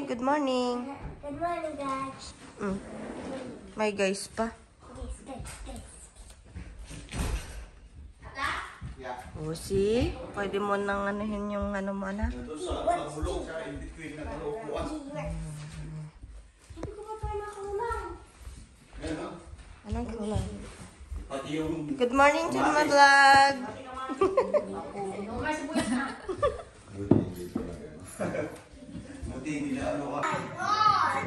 Good morning. Good morning, guys. May guys pa. O, see? Pwede mo nang anuhin yung ano mo na. Hindi ko pa tayo makulang. Anong kulang? Good morning to my vlog.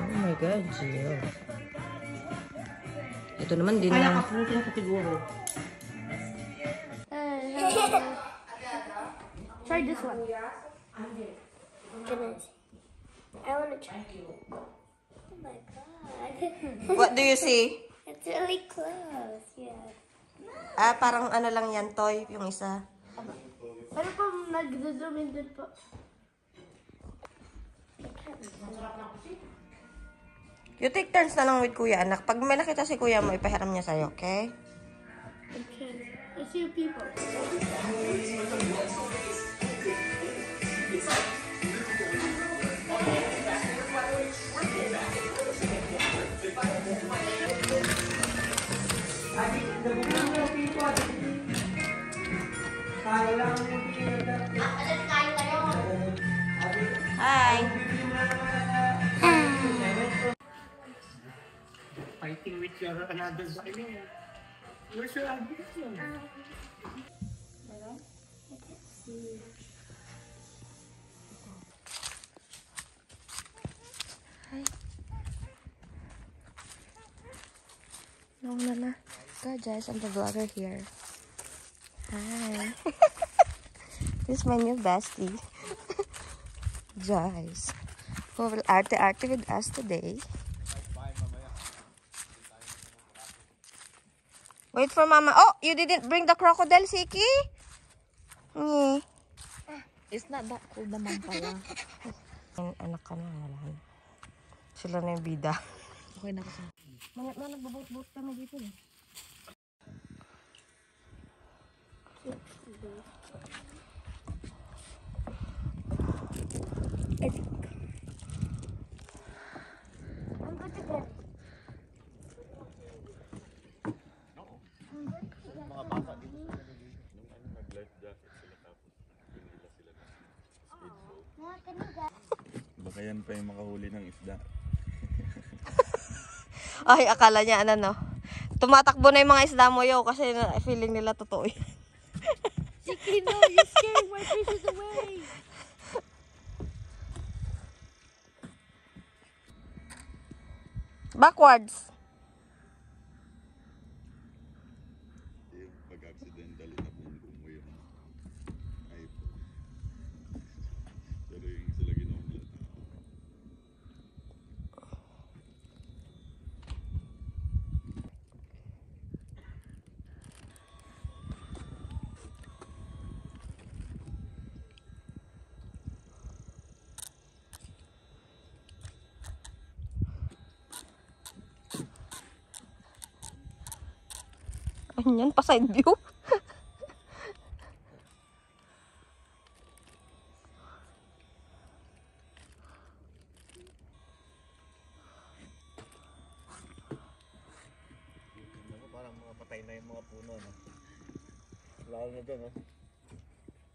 Oh my God, Gio. Ito naman din na. Try this one. Goodness. I want to try. Oh my God. What do you see? It's really close. Yeah. Ah, parang ano lang yan, toy, yung isa. Pero po, nag-zoom in din po. You take turns na lang with kuya, anak. Pag may nakita si kuya mo, ipahiram niya sa'yo, okay? Okay. I see people. Hi! Fighting with your another guy. Where's your ambition? Hi. No, Nana. Go, Jess. I'm the vlogger here. Hi. This is my new bestie. Joyce. Who will arte-arte with us today. Wait for Mama. Oh, you didn't bring the crocodile, Siki? It's not that cold naman pala. Anak ka na, wala na. Sila na yung bida. Okay na kasi. Nagbabot-bot kami dito eh. I'm good to go. Mga bata dito sa nung nag-life jacket sila tapos pinila sila ng speedboat. Baka yan pa yung makahuli ng isda. Ay, akala niya ano no. Tumatakbo na yung mga isda mo yo kasi feeling nila totoo yun. Siki, no, you're scaring my fishes away. Backwards. Yung pag-accidentally nabumbong mo yung iPhone. Pero yung isa lagi nung Ayan, pa side view. parang mga patay na yung mga puno, no? Lalo na doon, no?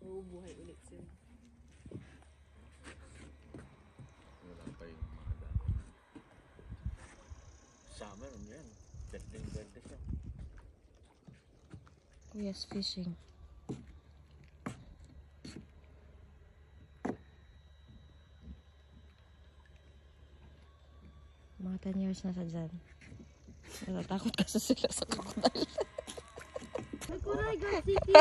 Bubuhay ulit sila. Wala pa yung mga dami. Summer, yan. Berdeng-berde siya. Yes, fishing. Mga 10 years na sa dyan. Natatakot kasi sila sa crocodile. Look what I got, Siki.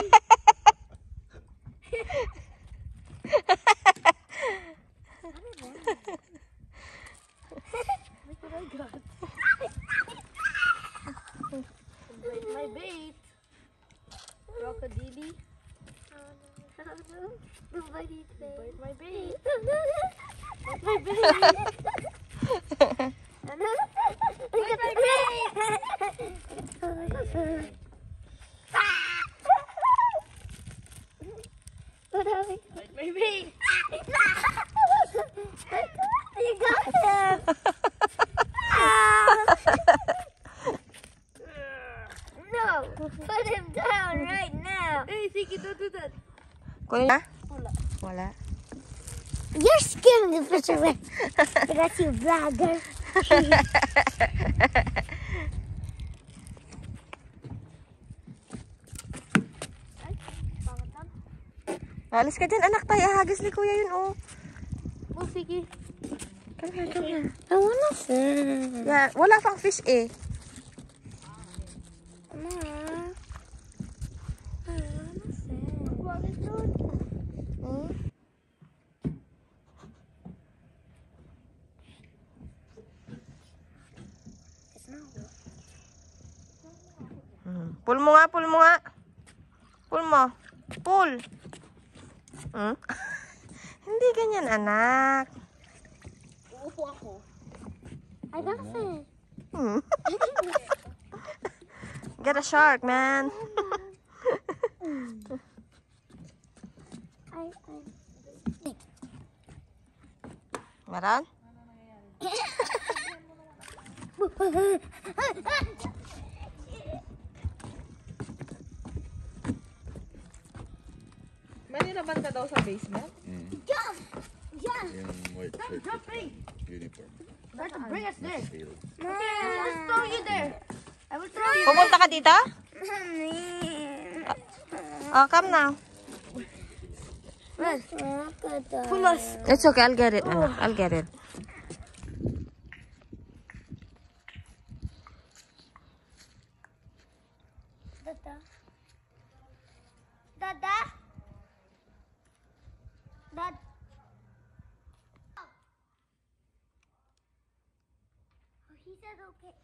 Look what I got. Bite my bait. Crocodile. Bite my bait. Bite my bait. Bite my bait. Bite my bait. You got Kunin na? Wala. You're scaring the fish away. Because you vlogger. Alis ka dyan, anak tayo. Hagis ni kuya yun, oh. Oh, sige. Come here, come here. I wanna swim. Yeah, wala pang fish eh. Pull mo nga, pull mo nga. Pull mo. Pull. Hindi ganyan, anak. Uupo ako. I got a fish. Get a shark, man. Meron? Maniraban ka daw sa basement? Jump! Jump! Yung white shirt. Uniform. Bring us there. Field. Okay, I will throw you there. I will throw you. Pupunta ka dito? Oh, come now. Pull us. It's okay, I'll get it, anak. I'll get it. Dada. Dada. Dad. Oh, he said okay.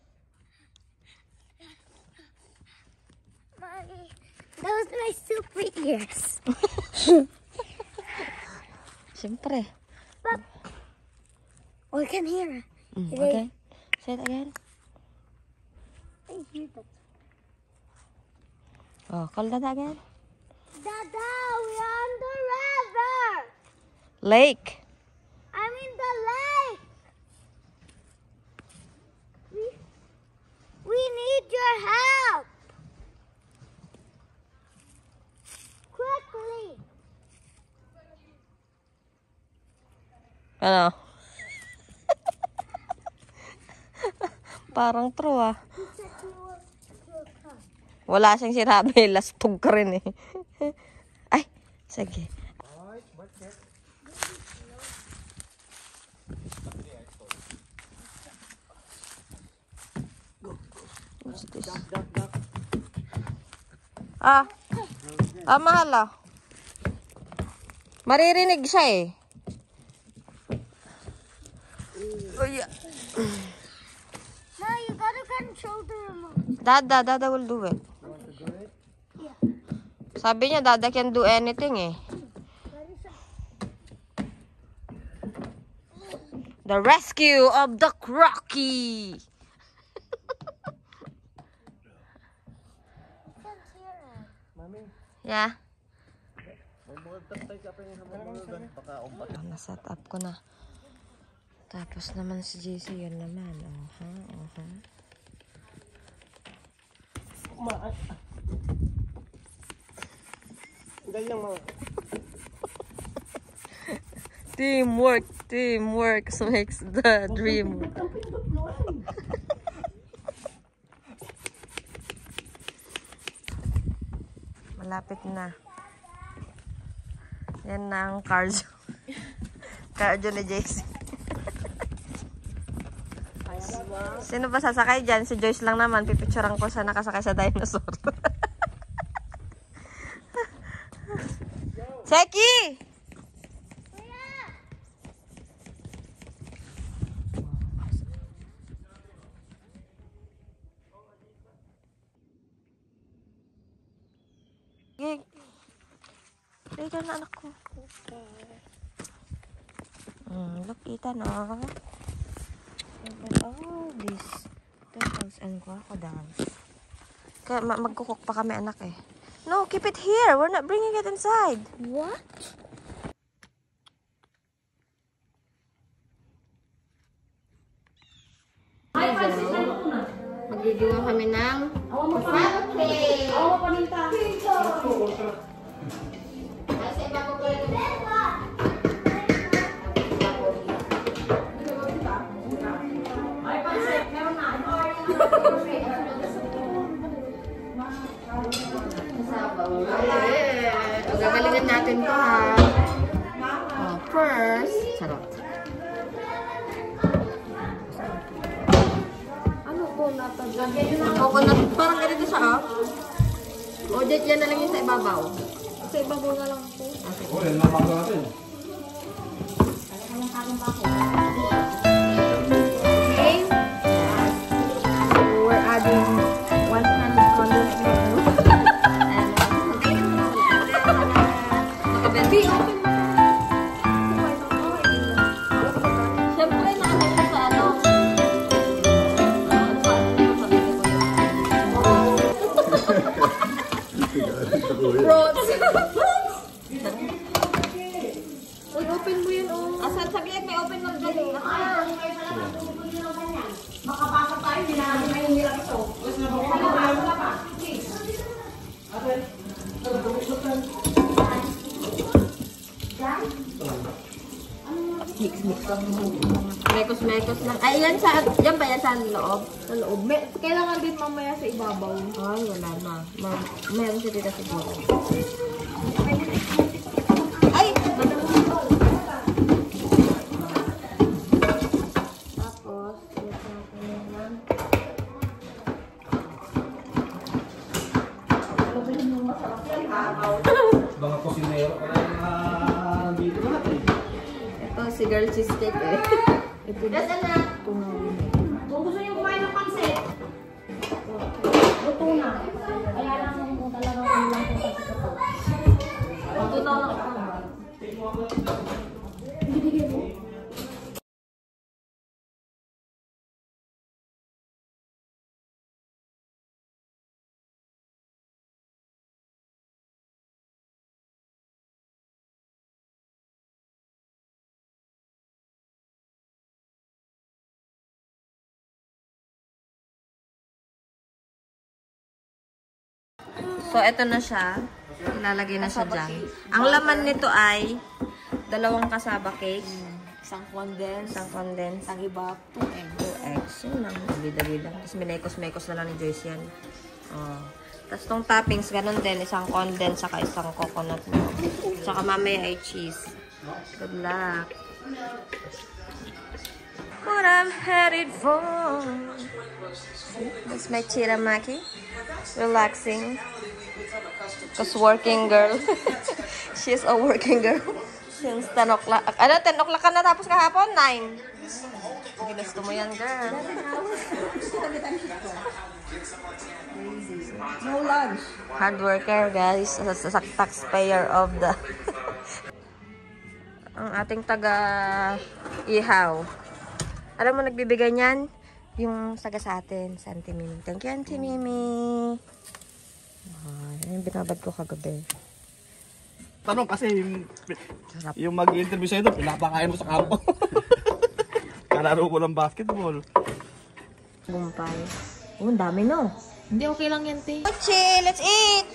Mommy, that was my super ears. Siyempre. But, oh, I can hear it. Okay. Say it again. I hear that. Oh, call Dada again. Dada, we're on the river. Lake. I'm in the lake. We need your help. Quickly. Ano? Parang true ah. He said he will come. Wala siyang sinabi. Lastog ka rin eh. Ay, sige. What's this? Mahal ah. Maririnig siya eh. Oh, yeah. No, you gotta control the remote. Dada will do it. Yeah. Sabi niya, Dada can do anything eh. The rescue of the Crocky. Yeah. Na-set up ko na. Tapos naman si JC, yun naman. Teamwork makes the dream work. Malapit na. Yan na ang cardio. Cardio ni JC. Sino ba sasakay dyan? Si Joyce lang naman. Pipicturean ko sa nakasakay sa dinosaur. Seki! Gig. Liga na anak ko. Look, Ethan, oh. Oh, this turtles and crocodiles. Kaya magkukok pa kami, anak eh. No, keep it here. We're not bringing it inside. What? Magdidiwa kami ng Okay. Ay, sa ibang Cheers! Sarap. Ano po natin? Coconut. Parang ganito siya, ah. O, yan na lang yung sa ibabaw. Sa ibabaw na lang po. Oh, yan lang bago natin. Okay. So, we're adding 100 condensed milk. Nakabenti. Siyempre, nakabenti sa ano. Fruits. Uy, open mo yun, oh. Asan? Saglit, may open mo dali. Makapasok tayo, hindi na natin may hirap ito. Mekos-mekos lang. Ay, yan sa, yan ba yan sa loob? Sa loob. Kailangan din mamaya sa ibabaw. Ay, wala na. Meron siya dito siguro. Ay! Tapos, Mga kusinero ka na dito na natin. ito si girl cheesecake eh. Ito na. Kung gusto niyo kumain ng pansit, luto na. Kaya lang kung talagang ano lang kung sa ito. Ito na lang. So, ito na siya. Ilalagay na siya dyan. Ang laman nito ay 2 kasaba cake. Isang condense. Isang condense. Isang iba. 2 eggs. 2 eggs. Yun lang. Bida-bida lang. Tapos minekos-mekos na lang ni Joyce yan. Oh. Tapos tong toppings, ganun din. Isang condense, saka isang coconut milk. Saka mamaya ay cheese. Good luck. What I'm headed for. This is my chiramaki. Relaxing. Because working girl. She's a working girl. Since 10 o'clock. Ano, 10 o'clock ka natapos kahapon? 9. Ginusto mo yan, girl. No lunch. Hard worker, guys. Taxpayer of the... Ang ating taga-ihaw. Alam mo, nagbibigay niyan? Yung taga sa atin, sa Auntie Mimi. Thank you, Auntie Mimi. Yan yung binabad ko kagabi. Tanong kasi yung mag-interview sa ito, pinapakain mo sa kampo. Kalaro ko ng basketball. Bumpay. Oh, ang dami no. Hindi, okay lang yan, te. Chill, let's eat!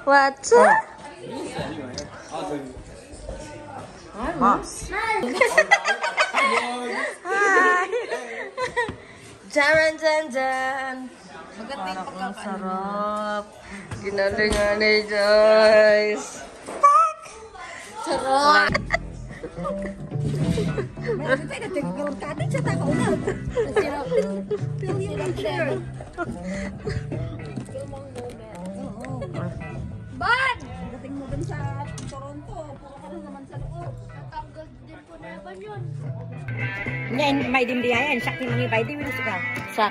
What's up? Hi, Moss. Hi. Jaran jan jan. Parang ang sarap. Ginalingan ni Joyce. Tak! Sarap! Bad! Dating mo dun sa Toronto, puro ka na naman sa loob. Natanggal din po na yaman yun. Yan, may dimdiyayan. Sakti mga ibay, di mo suka. Sak.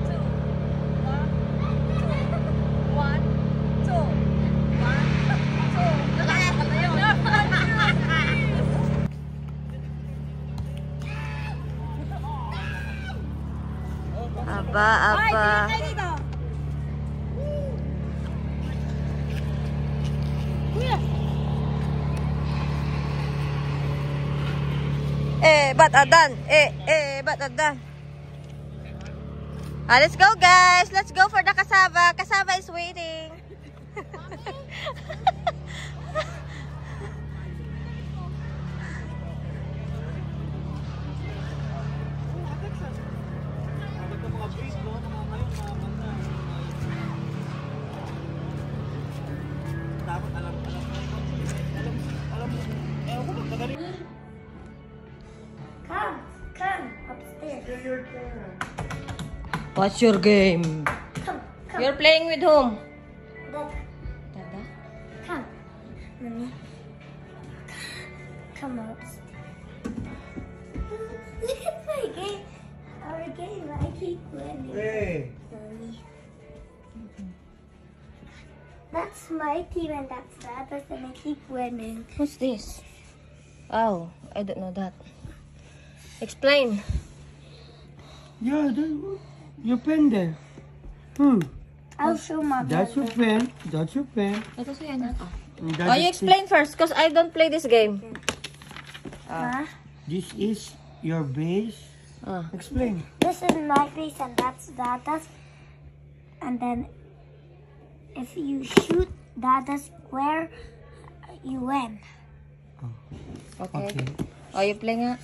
Aba, aba. Ba't adan? Ba't adan? Let's go, guys. Let's go for the cassava. Cassava is waiting. Come upstairs. What's your game? Come. You're playing with whom? Dada. Dada? Come. Mommy. Come upstairs. Look at my game. Our game. I keep winning. Hey! Mommy. That's my team and that's Dada's and I keep winning. What's this? Oh, I don't know that. Explain. Yeah, your pen there. I'll show Mom. That's your pen. That's your pen. Ito siya na. That Oh, you is- explain first because I don't play this game. Huh? This is your base. Ah. Explain. This is my base and that's Dada's. And then if you shoot Dada's square, you win. Okay. Okay. Oh, you play nga.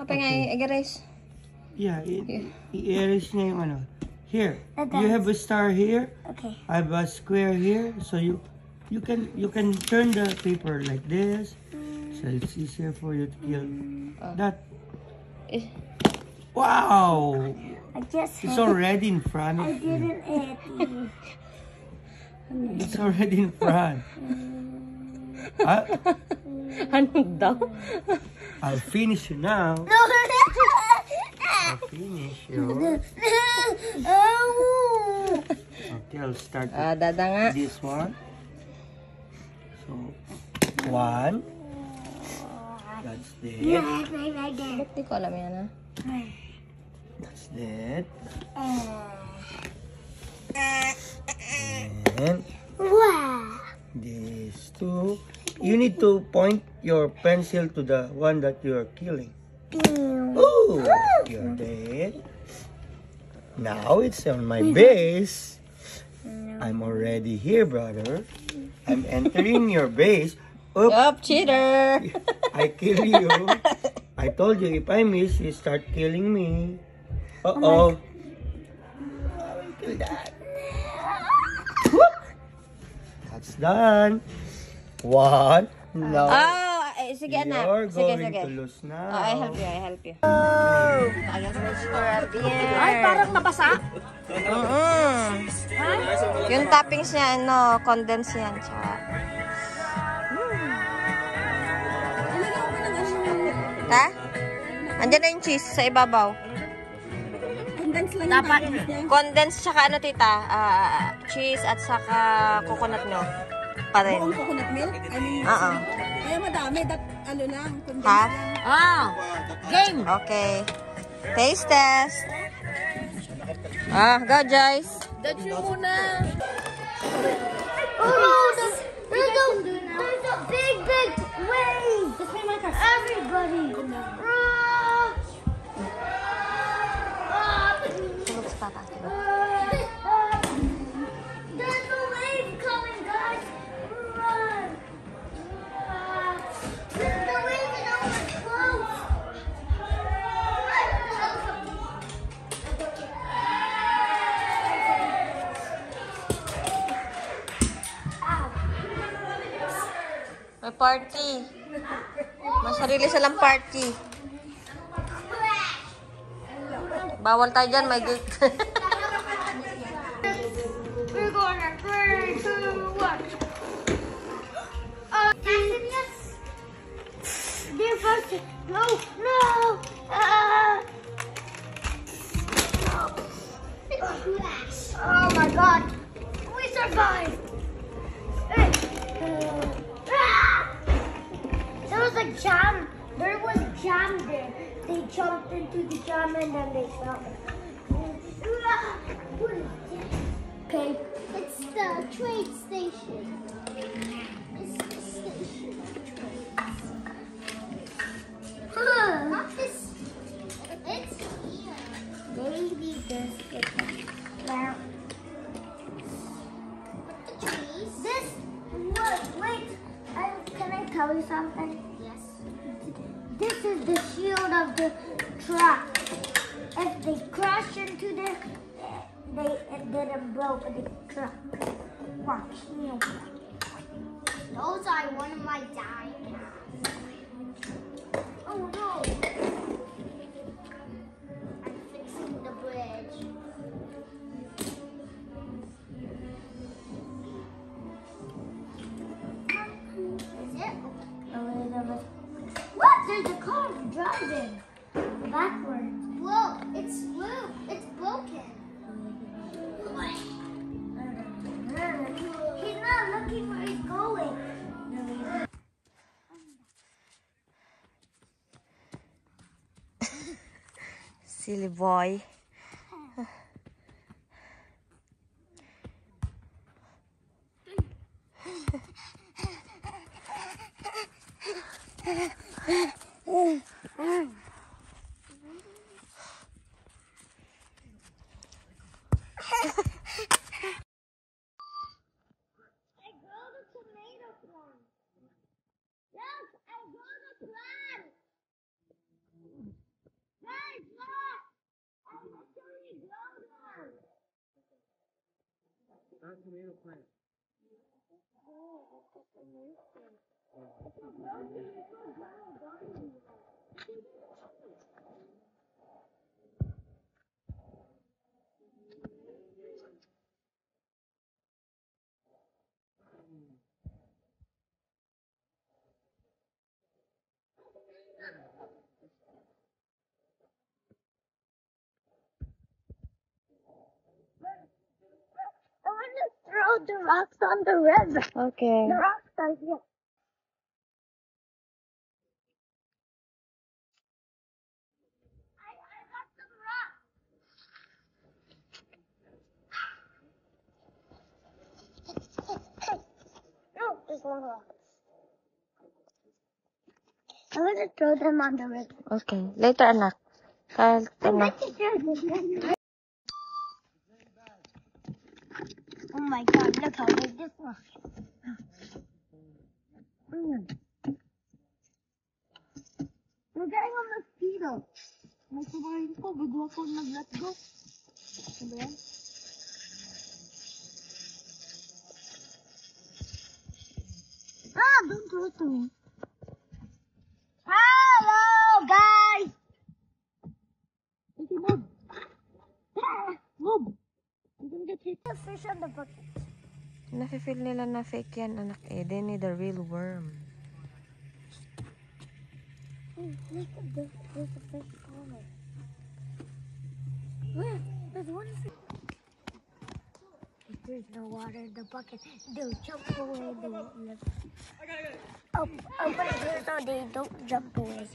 Apa nga i-erase? Yeah, i-erase niya yung ano. Here, That's- you have a star here. Okay. I have a square here. So you can turn the paper like this. So it's easier for you to kill that. Eh, Wow! I just It's already in front I of you. didn't hit you. It's already in front. I, ano daw? I'll finish you now. No. I'll finish you. Oh. Okay, I'll start with Dada nga. this one. So, one. That's it. Ba't di ko alam yan, ha? That's it. And Wow. these two. You need to point your pencil to the one that you're killing. Oh, you're dead. Now it's on my base. I'm already here, brother. I'm entering your base. Oops, Yup, cheater! I kill you. I told you if I miss, you start killing me. Uh-oh. Kill that. Whoop. That's done. One. No. Oh, sige anak. You're Sige, going sige. to lose now. Oh, I help you, I help you. Oh, I search for a beer. Ay, parang nabasa. Yung toppings niya, ano, condense yan. Tsaka. Ha? Andiyan na yung cheese sa ibabaw. Condense lang dapat. Condense tsaka ano tita? Cheese at saka coconut milk. Pa rin. Buong coconut milk. I mean, Oo. kaya madami. Ano lang. Condense Ha? lang. Game. Okay. Taste test. Go Joyce. That's you muna. Oh, there's a big wave. Everybody. Tulog sa tata. There's a wave coming, guys. Run. The wave is almost close. party. May sarili silang party. Bawal tayo dyan, may gate. We're gonna 3, 2, 1. Yes. Dear first. No, no. Oh my God. We survived. There was a jam. There was jam there. They jumped into the jam and then they fell. Okay. It's the train station. It's the station. Not this. It's here. Baby biscuit. Wow. The trees. This. Wait. Can I tell you something? Yes. This is the shield of the truck. If they crash into this, it didn't blow the truck. Watch me. Those are one of my diamonds. Oh no! I'm fixing the bridge. Is it? What? There's a car driving backwards. Whoa! It's broken. He's not looking where he's going. Silly boy. I grow the tomato plant. Yes, I grow the plant. Guys, look! I literally grow them. Tomato plant. I want to throw the rocks on the river. Okay. The rocks are here. I got some rocks. No, there's more rocks. I want to throw them on the river. Okay. Later, anak. Kahit I ano. want to throw them. Oh my God, look how big this rock is. We're getting a mosquito. May kumain ko, bigla ko nag-let go. Ano yan? Ah, don't throw it to me. Hello, guys! Okay, move. Move. I'm gonna get hit. The fish on the bucket. Nafe-feel nila na fake yan, anak. Eh, they need a real worm. Look at this. There's a fish coming. Where? There's one fish. If there's no water in the bucket, they'll jump away. Oh, but if there's no, they don't jump away.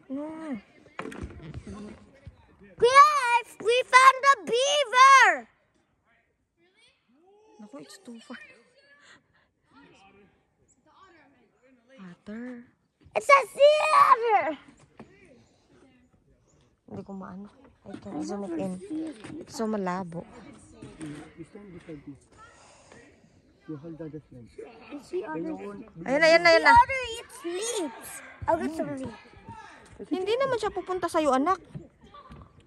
No. We found a beaver! Naku, it's too far. Otter. It's a sea otter! Hindi ko maano. I can zoom it in. It's so malabo. You stand beside me. You hold the hand. The sea otter. Ayun na, ayun na, ayun The na. otter eats leaves. I'll get some leaves. Hindi naman siya pupunta sa'yo, anak.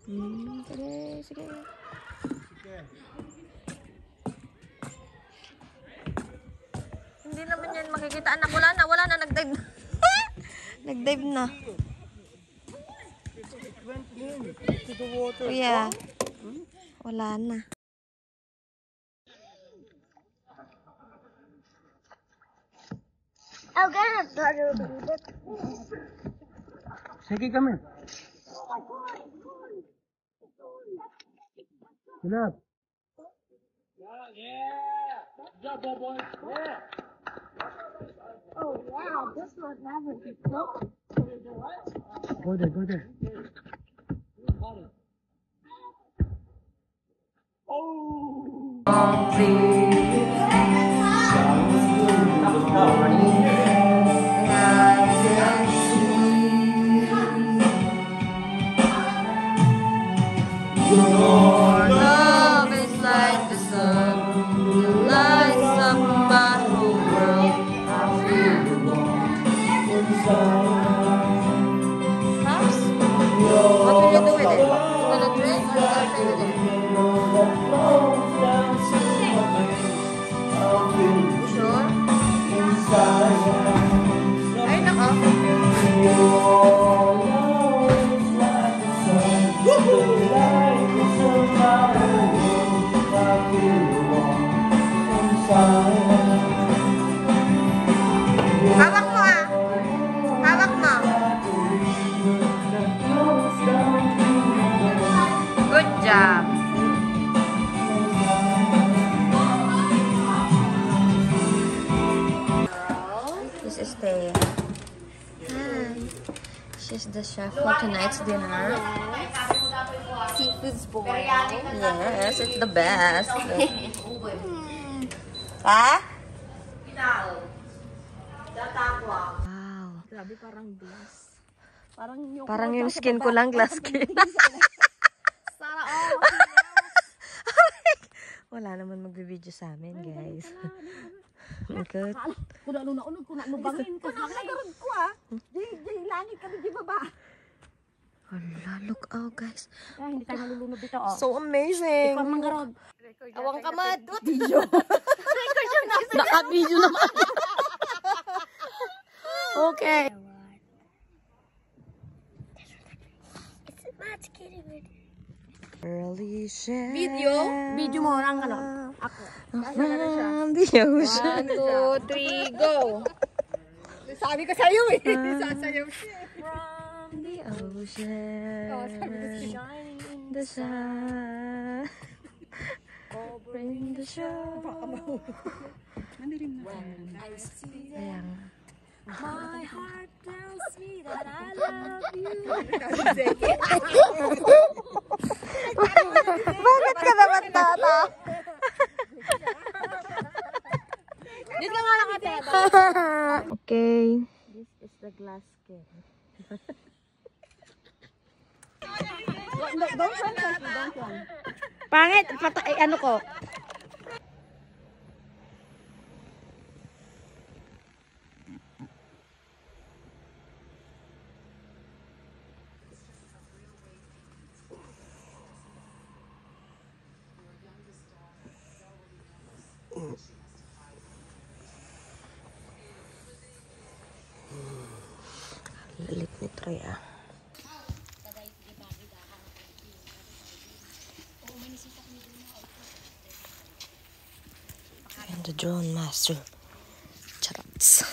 Sige, sige. Hindi naman yan makikita. Anak, wala na, nag-dive na. Nag-dive na. Kuya, wala na. I'm gonna start it. Sige, come here. Get up. Oh wow, this will never be broken. Go there, go there. Love is like the sun, it lights up my whole world. I feel the warmth inside. Pops, what will you do with it? You gonna drink or you gonna play with it? Sure? Ay, nako. Hawak mo ah. Hawak mo. Good job. This is Thea. Hi. She's the chef for tonight's dinner. Seafood's boiled. Yes, it's the best. Ha? Wow. Grabe, parang glass. Parang yung skin ko lang glass skin. Sana all. Wala naman magbibideo sa amin, guys. Good. Kung ano na unog, kung ano bangin ka. Kung nagarod ko Di langit kami, di baba. Hala, look out, guys. Hindi tayo malulunod dito, So amazing. Ikaw mangarod. Awang kamad. Video. Naka-video naman. Okay. Early share. Video mo orang ano? Ako. From the ocean. 1, 2, 3, go. Sabi ko sa'yo Sasayaw siya. From the ocean. The sun. Bring the show. Ayan. My heart tells me that I love you. Bakit ka naman tata? Dito nga lang ate. Okay. This is the glass skin. Don't run. Pangit, ano ko? Lalit ni Trey ah. And the drone master. Charats.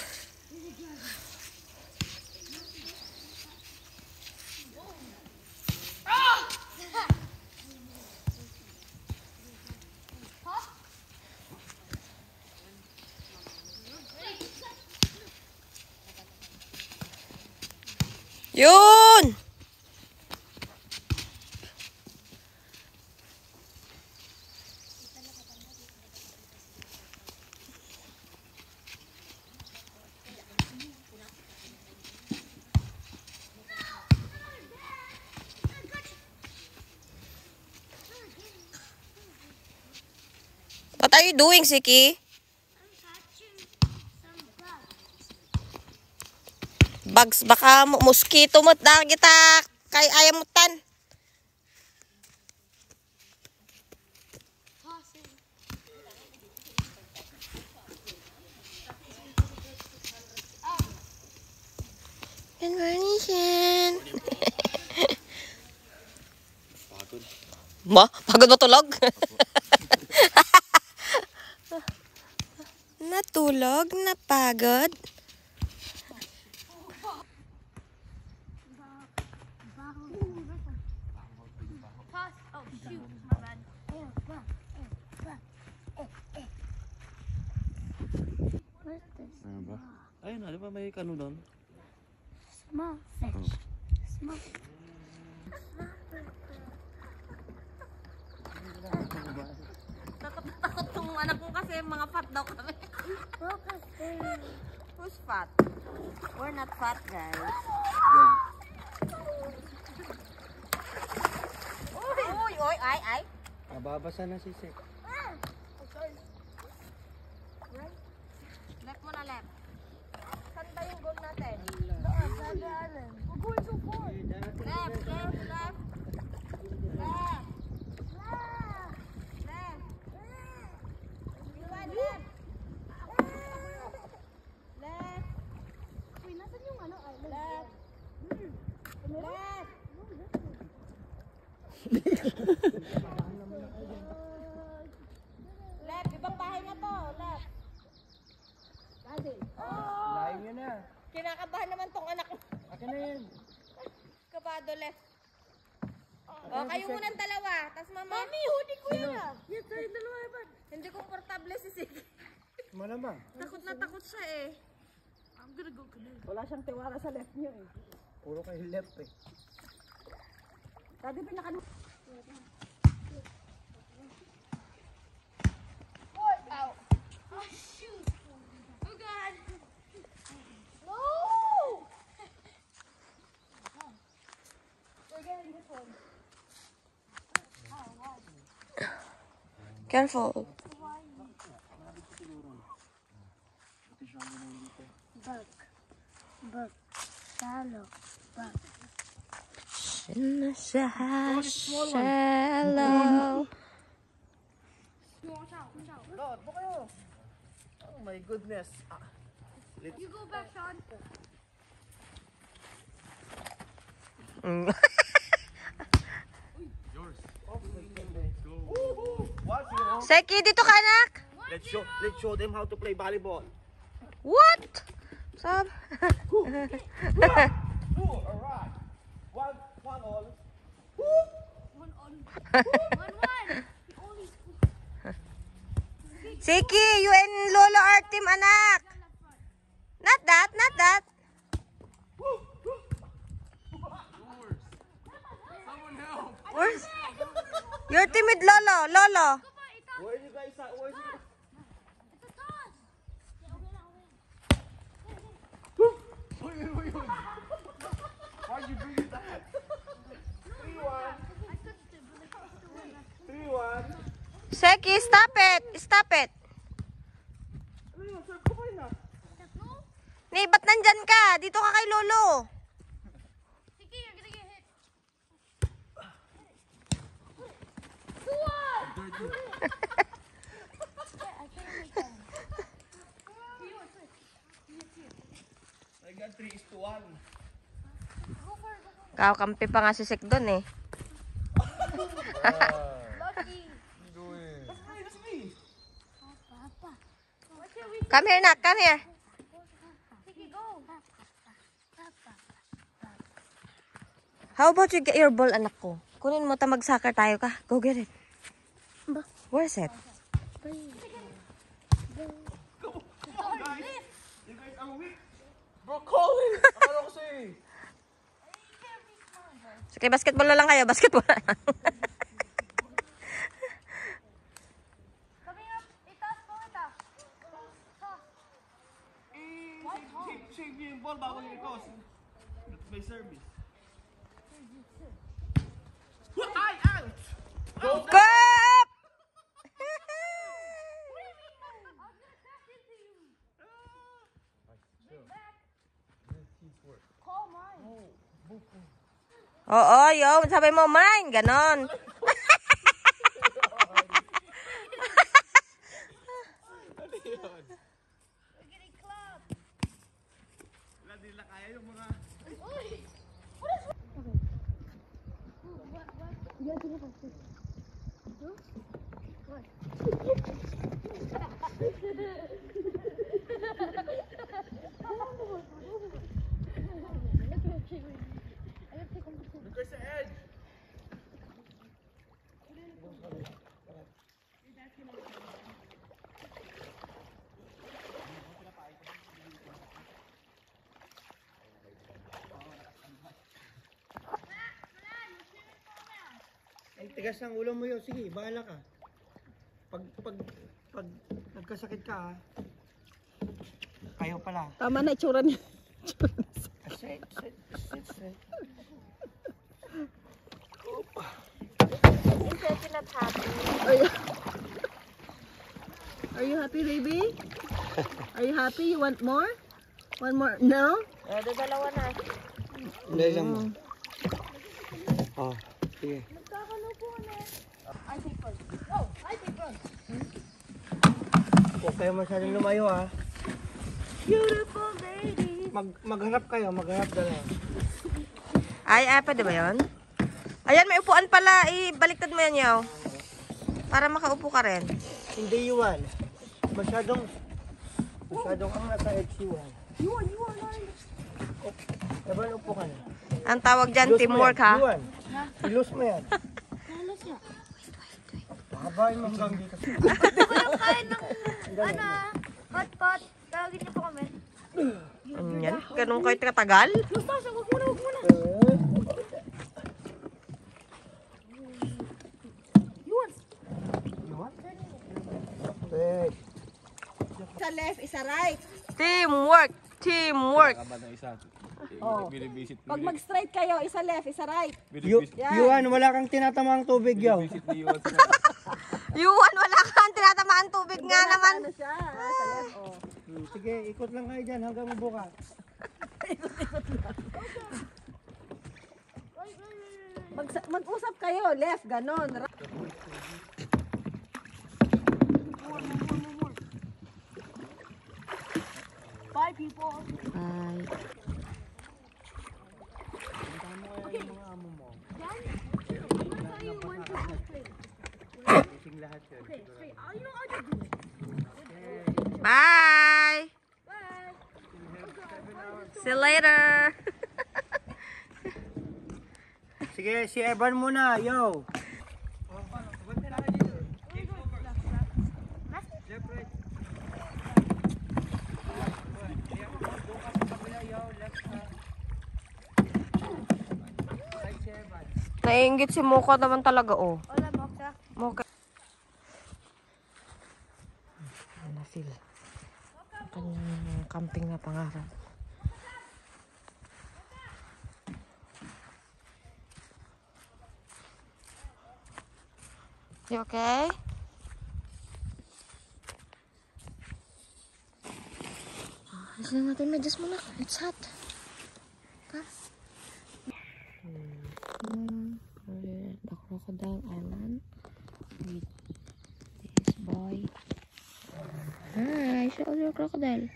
Yun! What are you doing, Siki? Bugs, baka mosquito mo na kita kay ayamutan. Good morning, Shen. Pagod. Ma, pagod matulog? Natulog, napagod. Ano ba? Ayun na, di ba may kano doon? Small fish. Small. Takot tong anak ko kasi mga fat daw kami. Who's fat? We're not fat, guys. Uy, uy, ay. Nababasa na si Sek. Left mo na left. Saan ba yung goal natin? We're going so far. Left. Left. You want left. Left. Uy, nasan yung ano? Left. Left. Left. Ibang bahay na to. Left. Lain nyo na. Kinakabahan naman tong anak ko. Akin na yan. Kabado left. O, kayo munang dalawa. Tapos mama. Mami, hudi ko yan ah. Yes, tayo dalawa ba? Hindi komportable si Sig. Malamang. Takot na takot siya eh. Wala siyang tiwala sa left niyo eh. Puro kayo left eh. Dati pinaka... Careful. Bug. Shallow. In the shallow. Lord, po kayo. Oh my goodness. You go back, Sean. Seki, dito ka anak. Let's show them how to play volleyball. What? Sab? Alright. One all. Seki, you and Lolo are team anak. Not that. Where's? Your team with Lolo. Where you guys at? Where you? Why'd you bring it back? 3-1. Seki, stop it. Ano yun? Sir, kumain na. Ni, ba't nandyan ka? Dito ka kay Lolo. Sige, you're gonna get hit. I got 3-1. Kakampi pa nga si Sek doon eh. That's me. Come here, Nak. Come here. Sige, go. How about you get your ball, anak ko? Kunin mo ta mag-soccer tayo ka. Go get it. Where's it? You guys are weak. Bro, call it. Akala ko sa'yo. Sige, basketball na lang kayo. Basketball na lang. Coming up. Itaas mo ita. Shake yung ball bago yung ikos. That's my service. Ay! Out! Cup! Oo, yo. Sabi mo, mine. Ganon. Wala din lang kaya yung mga tigas ang ulo mo yun. Sige, bahala ka. Pag nagkasakit ka, kayo pala. Tama na itsura niya. Sit. He said you're not happy. Are you happy, baby? Are you happy? You want more? One more? No? Dalawa na. Hindi lang mo. Oh, sige. Huwag kayo masyadong lumayo ha. Beautiful lady. Magharap kayo, magharap dala. Ay, pwede ba yun? Ayan, may upuan pala. Ibaliktad mo yan, yaw. Para makaupo ka rin. Hindi Yuan. Masyadong ang nasa edge Yuan. Yuan. Evan, upo ka na. Ang tawag dyan, Ilus mo teamwork, yan. ha? Yuan, ilus mo yan. Pahabain mo hanggang dito. Hot pot. Tawagin niyo po kami. Ano yan? Ganun kayo katagal? Huwag muna. Okay. Isa left, isa right. Teamwork! Teamwork! Kabad ng isa. Oh. Binibisit Pag mag-straight kayo, isa left, isa right. Yuan, wala kang tinatamang tubig yaw. ni Yuan sa Yuan, wala kang tinatamaan tubig nga naman. Ano siya? Sa left, oh. Sige, ikot lang kayo dyan hanggang mabukas. Mag-usap kayo, left, ganon. Bye, people. Bye. Bye! See you later! Sige, si Evan muna, yo. Naiingit si Mocha naman talaga, oh. Hola, Mocha. Mocha. Na-feel. Ang kanyang camping na pangarap. You okay? Alis na natin medyas muna. It's hot. Okay? The Crocodile Island with this boy. Hi, show your crocodile.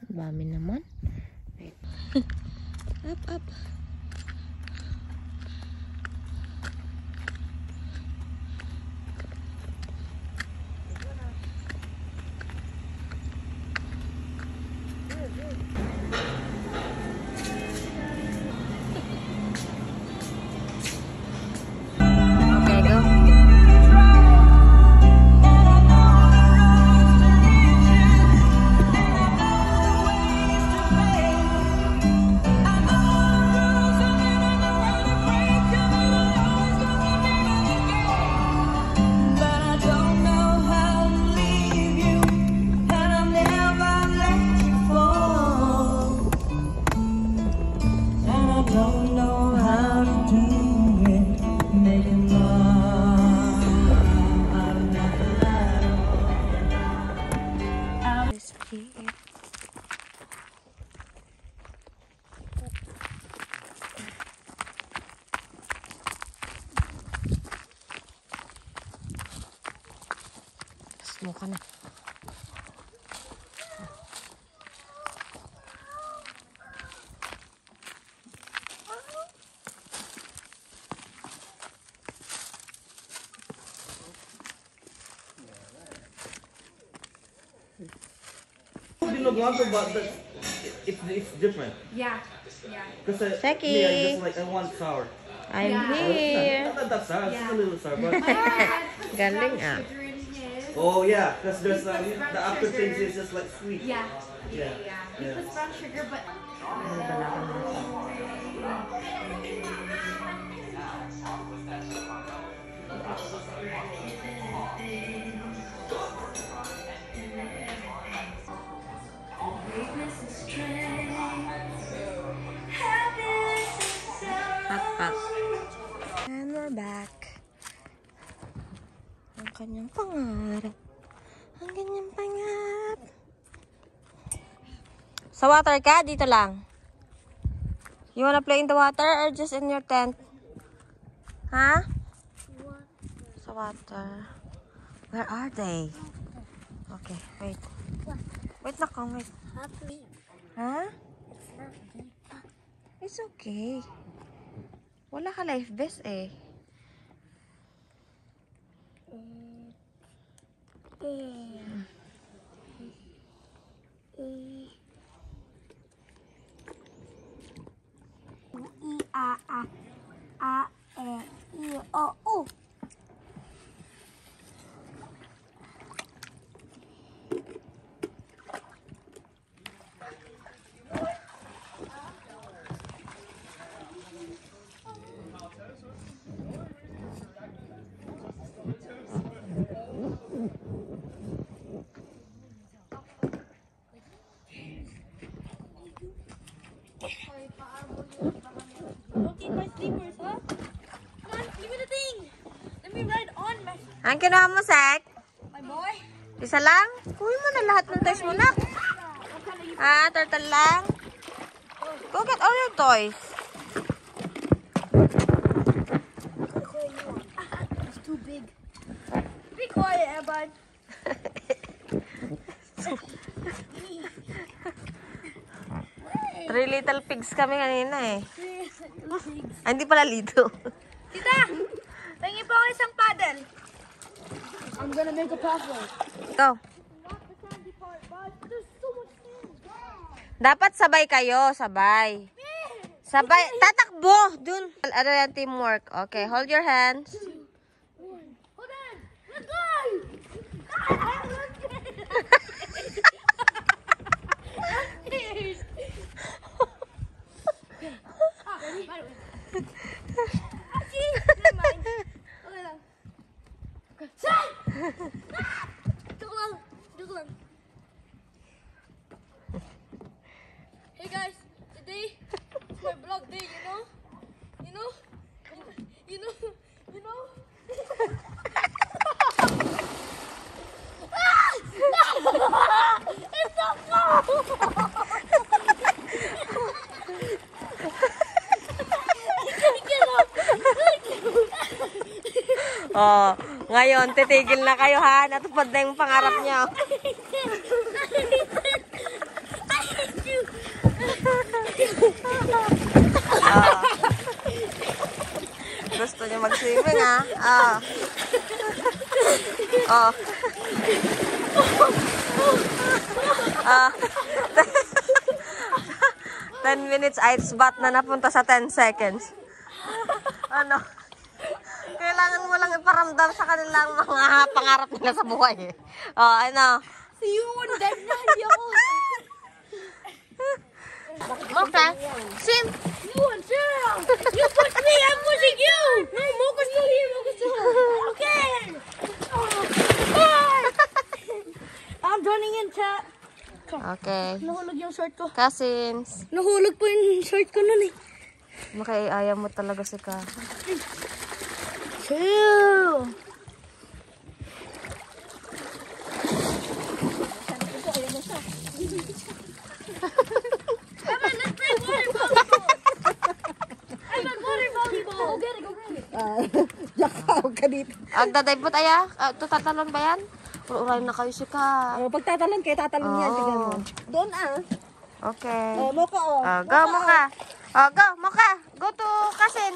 Dami naman. Wait. Up. Okay, go. Smoke ka na. but it's different. Yeah. Because Seki. I want sour. I'm here. Not that sour, it's a little sour, but Galing ah. oh yeah, because there's the aftertaste is just like sweet. Yeah. Yeah. He puts brown sugar, but Pat. And we're back. Ang kanyang pangarap. Ang kanyang pangarap. Sa water ka? Dito lang. You wanna play in the water or just in your tent? Ha? Sa water. Where are they? Okay, wait. Wait na ka, wait. Ha? It's okay. Wala ka life vest eh. Oh. Ang kinuha mo, Sek? Isa lang? Kuhin mo na lahat ng toys mo na. Ah, turtle lang? Go get all your toys. It's too big. Be quiet, bud. Three little pigs kami kanina eh. Ay, hindi pala lito. Tita, tingin po ako isang paddle. I'm gonna make a pathway. Go. Dapat sabay kayo, sabay. Sabay, tatakbo. Dun. Ano yan, teamwork. Okay, hold your hands. Hold on. Let's go. Hey guys, today is my vlog day, you know? It's so cold! Oh, ngayon, titigil na kayo ha. Natupad na yung pangarap niyo. Oh. Gusto niyo mag-swimming ha? Oh. Oh. Oh. 10 minutes ice bath na napunta sa 10 seconds. Ano? Kailangan mo lang iparamdam sa kanilang mga pangarap nila sa buhay eh. Oh, ano? See you one day na hindi ako. Okay. Sim. You want zero. You push me, I'm pushing you. No, Mocha's still here, Mocha's still here. Okay. I'm joining in, chat. Okay. Nahulog yung short ko. Cousins. Nahulog po yung short ko nun eh. Makaiaya mo talaga si Ka. Chill. Let's play water volleyball. I got water volleyball. Go get it, go get it. Huwag ka dito. Agdadive po tayo? Tatalon ba yan? Uray na kayo si Ka. Pag tatalon kayo, tatalon yan. Tignan mo. Doon Okay. Mocha Go, Mocha. Go, Mocha. Go to Cousin.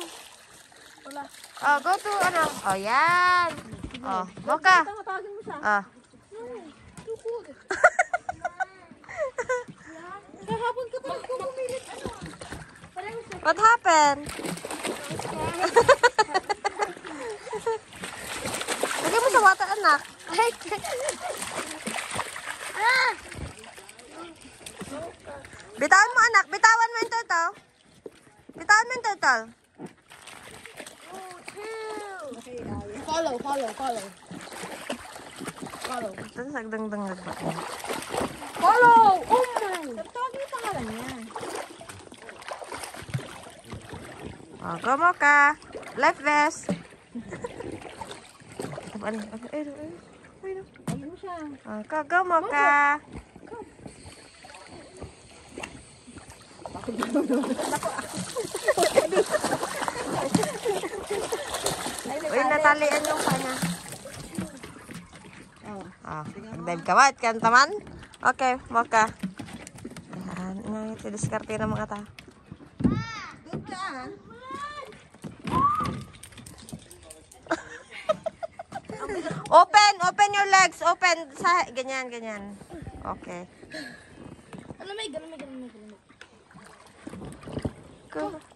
Wala. Go to ano. Yan. Mocha. Tawagin mo siya. Too cool. Kahapon ka pa pumilit. What happened? Lagay mo sa water, anak. Bitawan mo, anak. Bitawan mo yung toto. Talman total. Follow. Ito sagdang-dangag ba? Follow! Oh my! Tawag yung pangalan niya. Oh, go Mocha. Life vest. Ano? Ayun mo siya. Oh, go Mocha. Uy, natalian yung kanya. Mag-dive ka ba? At kanta man? Okay, Mocha. Ayan, ngayon, diskarte ng mga tao. Doon ka ah. Open your legs. Open. Ganyan. Okay.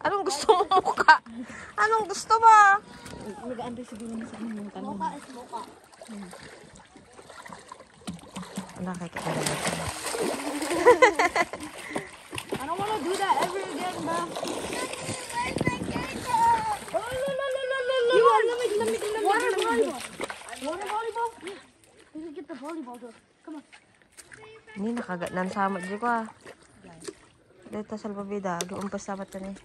Anong gusto mo, Mocha? Anong gusto mo? Nag-aantay siguro na sa amin yung tanong. Wala kay ka. I don't wanna do that ever again, bro. Water volleyball. We can get the volleyball though. Come on. Ini nakaganan sama di ko ah. Dito sa Albabida, umpas dapat ka ni.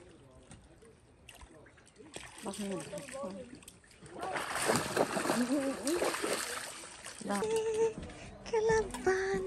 Kalaban.